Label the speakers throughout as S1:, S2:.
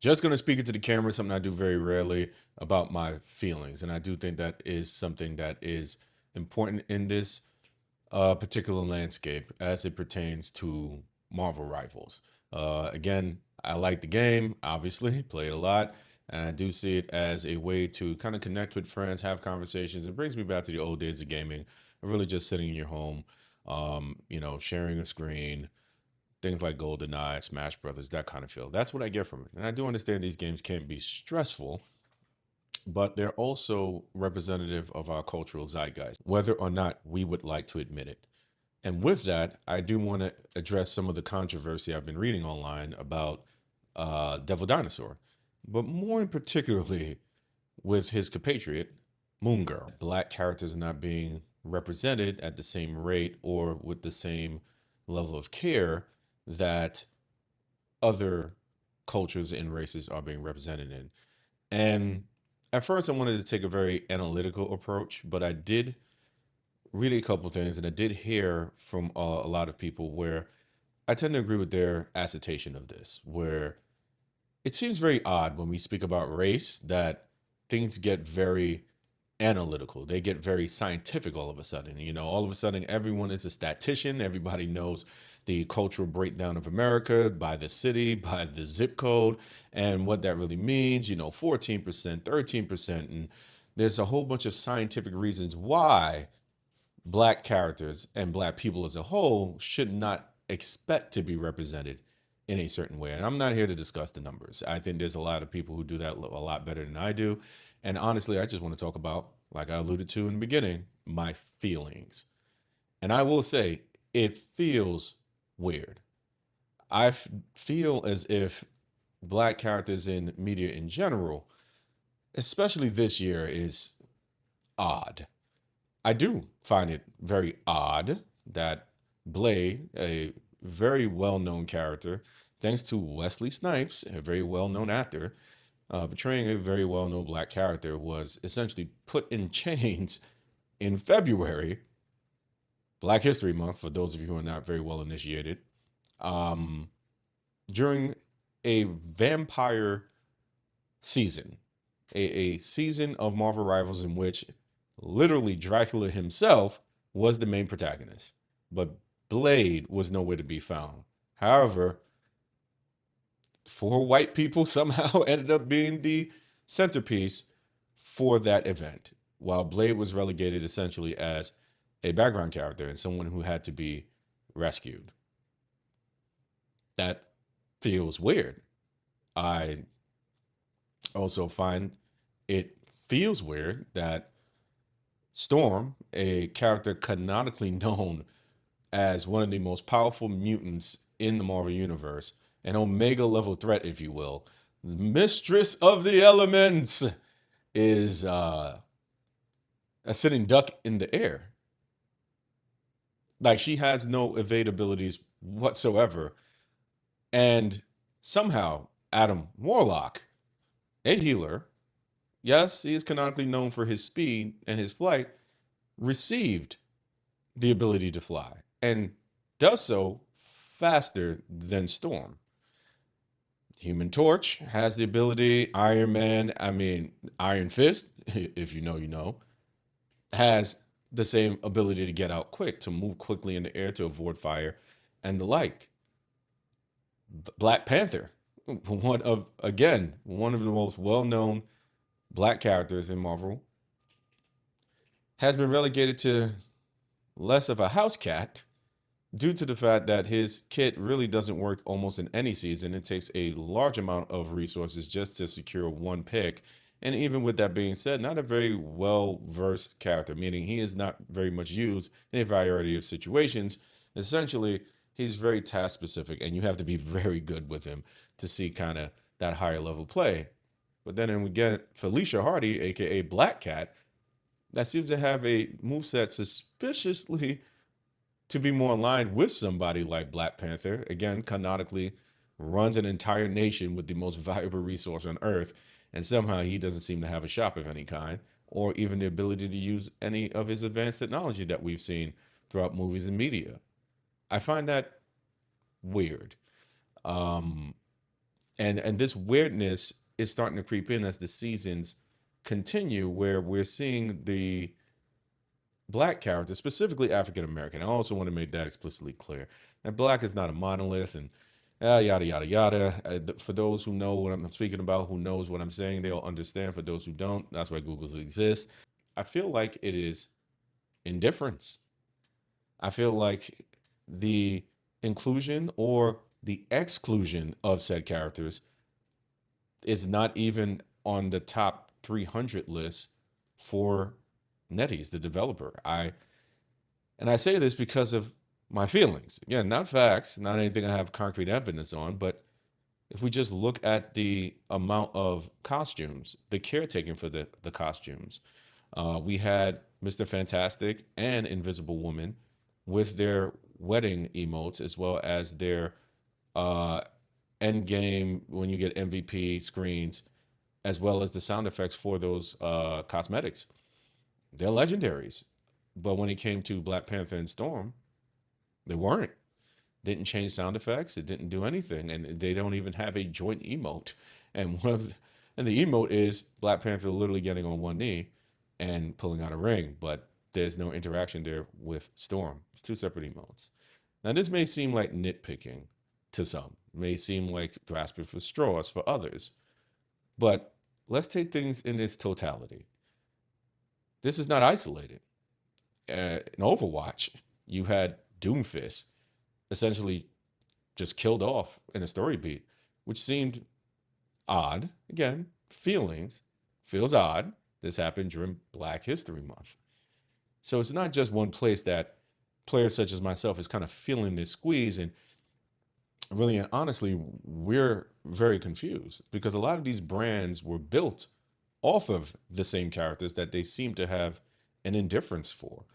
S1: Just going to speak into the camera, something I do very rarely, about my feelings. And I do think that is something that is important in this particular landscape as it pertains to Marvel Rivals. Again, I like the game, obviously, play it a lot. And I do see it as a way to kind of connect with friends, have conversations. It brings me back to the old days of gaming, of really just sitting in your home, sharing a screen, things like GoldenEye, Smash Brothers, that kind of feel. That's what I get from it. And I do understand these games can be stressful, but they're also representative of our cultural zeitgeist, whether or not we would like to admit it. And with that, I do want to address some of the controversy I've been reading online about Devil Dinosaur, but more in particularly with his compatriot, Moon Girl. Black characters are not being represented at the same rate or with the same level of care that other cultures and races are being represented in. And at first, I wanted to take a very analytical approach, but I did read a couple things and I did hear from a lot of people where I tend to agree with their assertion of this, where it seems very odd when we speak about race that things get very analytical. They get very scientific all of a sudden. All of a sudden, everyone is a statistician. Everybody knows the cultural breakdown of America by the city, by the zip code, and what that really means. 14%, 13%. And there's a whole bunch of scientific reasons why Black characters and Black people as a whole should not expect to be represented in a certain way. And I'm not here to discuss the numbers. I think there's a lot of people who do that a lot better than I do. And honestly, I just want to talk about, like I alluded to in the beginning, my feelings. And I will say, it feels weird. Feel as if Black characters in media in general, especially this year, is odd. I do find it very odd that Blade, a very well-known character, thanks to Wesley Snipes, a very well-known actor, portraying a very well-known Black character, was essentially put in chains in February, Black History Month, for those of you who are not very well initiated, um, during a vampire season, a season of Marvel Rivals in which literally Dracula himself was the main protagonist, but Blade was nowhere to be found. However, four white people somehow ended up being the centerpiece for that event, while Blade was relegated essentially as a background character and someone who had to be rescued. That feels weird. I also find it feels weird that Storm, a character canonically known as one of the most powerful mutants in the Marvel Universe, an Omega level threat, if you will, Mistress of the Elements, is a sitting duck in the air. Like, she has no evade abilities whatsoever. And somehow, Adam Warlock, a healer, yes, he is canonically known for his speed and his flight, received the ability to fly and does so faster than Storm. Human Torch has the ability, Iron Fist, if you know, you know, has the same ability to get out quick, to move quickly in the air, to avoid fire and the like. Black Panther, one of the most well-known Black characters in Marvel, has been relegated to less of a house cat due to the fact that his kit really doesn't work almost in any season. It takes a large amount of resources just to secure one pick. And even with that being said, not a very well-versed character, meaning he is not very much used in a variety of situations. Essentially, he's very task specific, and you have to be very good with him to see kind of that higher level play. But then we get Felicia Hardy, aka Black Cat, that seems to have a moveset suspiciously to be more aligned with somebody like Black Panther. Again, canonically runs an entire nation with the most valuable resource on Earth, and somehow he doesn't seem to have a shop of any kind, or even the ability to use any of his advanced technology that we've seen throughout movies and media. I find that weird. Um, And this weirdness is starting to creep in as the seasons continue, where we're seeing the black characters, specifically African American. I also want to make that explicitly clear that black is not a monolith, and yada yada yada. For those who know what I'm speaking about, who knows what I'm saying, they'll understand. For those who don't, that's why Google exists. I feel like it is indifference. I feel like the inclusion or the exclusion of said characters is not even on the top 300 list for NetEase, the developer. I say this because of my feelings. Again, not facts, not anything I have concrete evidence on, but if we just look at the amount of costumes, the caretaking for the costumes, we had Mr. Fantastic and Invisible Woman with their wedding emotes, as well as their uh, end game when you get MVP screens, as well as the sound effects for those cosmetics. They're legendaries. But when it came to Black Panther and Storm, they weren't. Didn't change sound effects. It didn't do anything, and they don't even have a joint emote. And and the emote is Black Panther literally getting on one knee and pulling out a ring, but there's no interaction there with Storm. It's two separate emotes. Now, this may seem like nitpicking to some, may seem like grasping for straws for others, but let's take things in its totality. This is not isolated. In Overwatch, you had Doomfist essentially just killed off in a story beat, which seemed odd. Again, feels odd. This happened during Black History Month. So it's not just one place that players such as myself is kind of feeling this squeeze. And really and honestly, we're very confused because a lot of these brands were built off of the same characters that they seem to have an indifference for.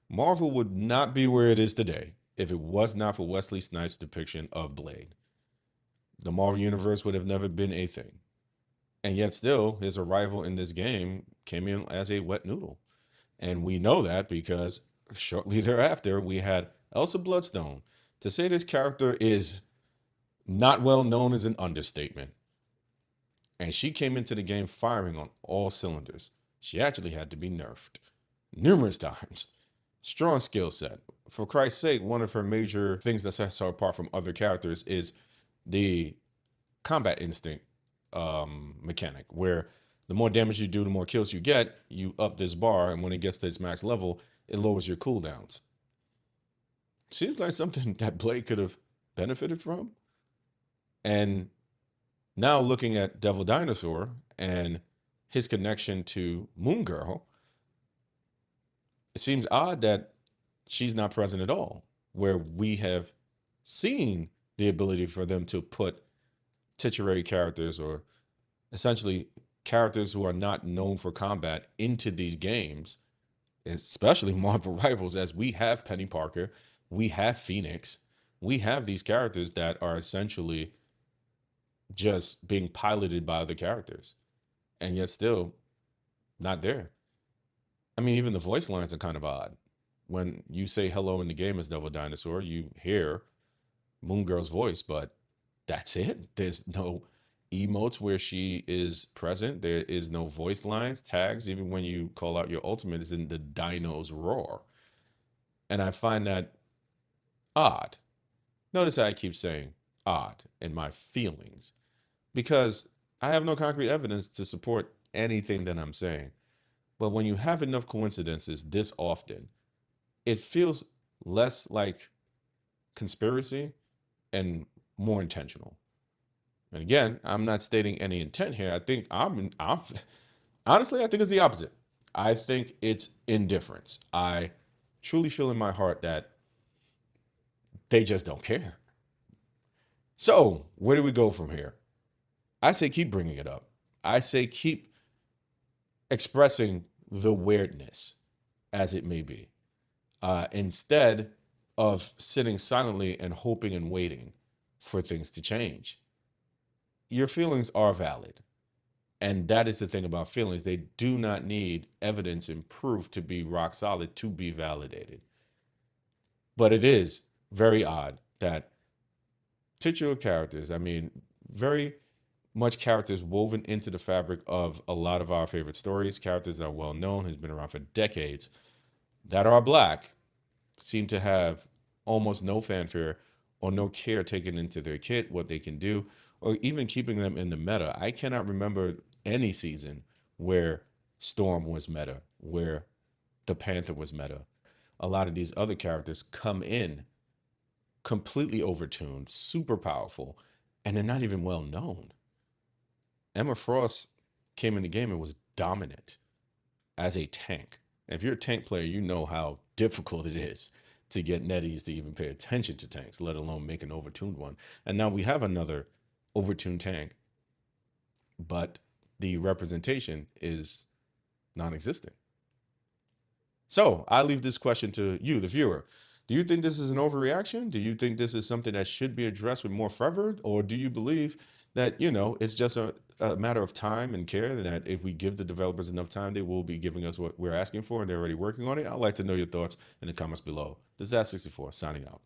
S1: Marvel would not be where it is today if it was not for Wesley Snipes' depiction of Blade. The Marvel Universe would have never been a thing. And yet still, his arrival in this game came in as a wet noodle. And we know that because shortly thereafter, we had Elsa Bloodstone. To say this character is not well known is an understatement. And she came into the game firing on all cylinders. She actually had to be nerfed numerous times. Strong skill set. For Christ's sake, one of her major things that sets her apart from other characters is the combat instinct mechanic, where the more damage you do, the more kills you get, you up this bar, and when it gets to its max level, it lowers your cooldowns. Seems like something that Blade could have benefited from. And now looking at Devil Dinosaur and his connection to Moon Girl, it seems odd that she's not present at all, where we have seen the ability for them to put titular characters or essentially characters who are not known for combat into these games, especially Marvel Rivals, as we have Penny Parker, we have Phoenix, we have these characters that are essentially just being piloted by other characters, and yet still not there. I mean, even the voice lines are kind of odd. When you say hello in the game as Devil Dinosaur, you hear Moon Girl's voice, but that's it. There's no emotes where she is present. There is no voice lines, tags. Even when you call out your ultimate, is in the Dino's roar. And I find that odd. Notice how I keep saying odd in my feelings because I have no concrete evidence to support anything that I'm saying. But when you have enough coincidences this often, it feels less like conspiracy and more intentional. And again, I'm not stating any intent here. I think I'm honestly, I think it's the opposite. I think it's indifference. I truly feel in my heart that they just don't care. So where do we go from here? I say keep bringing it up. I say keep expressing the weirdness as it may be, instead of sitting silently and hoping and waiting for things to change. Your feelings are valid. And that is the thing about feelings. They do not need evidence and proof to be rock solid to be validated. But it is very odd that titular characters, I mean, very much characters woven into the fabric of a lot of our favorite stories, characters that are well known, has been around for decades, that are black, seem to have almost no fanfare or no care taken into their kit, what they can do, or even keeping them in the meta. I cannot remember any season where Storm was meta, where the Panther was meta. A lot of these other characters come in completely overtuned, super powerful, and they're not even well known. Emma Frost came in the game and was dominant as a tank. And if you're a tank player, you know how difficult it is to get netties to even pay attention to tanks, let alone make an overtuned one. And now we have another overtuned tank, but the representation is non-existent. So I leave this question to you, the viewer. Do you think this is an overreaction? Do you think this is something that should be addressed with more fervor? Or do you believe that, it's just a matter of time and care, that if we give the developers enough time, they will be giving us what we're asking for, and they're already working on it? I'd like to know your thoughts in the comments below. This is Ask 64 signing out.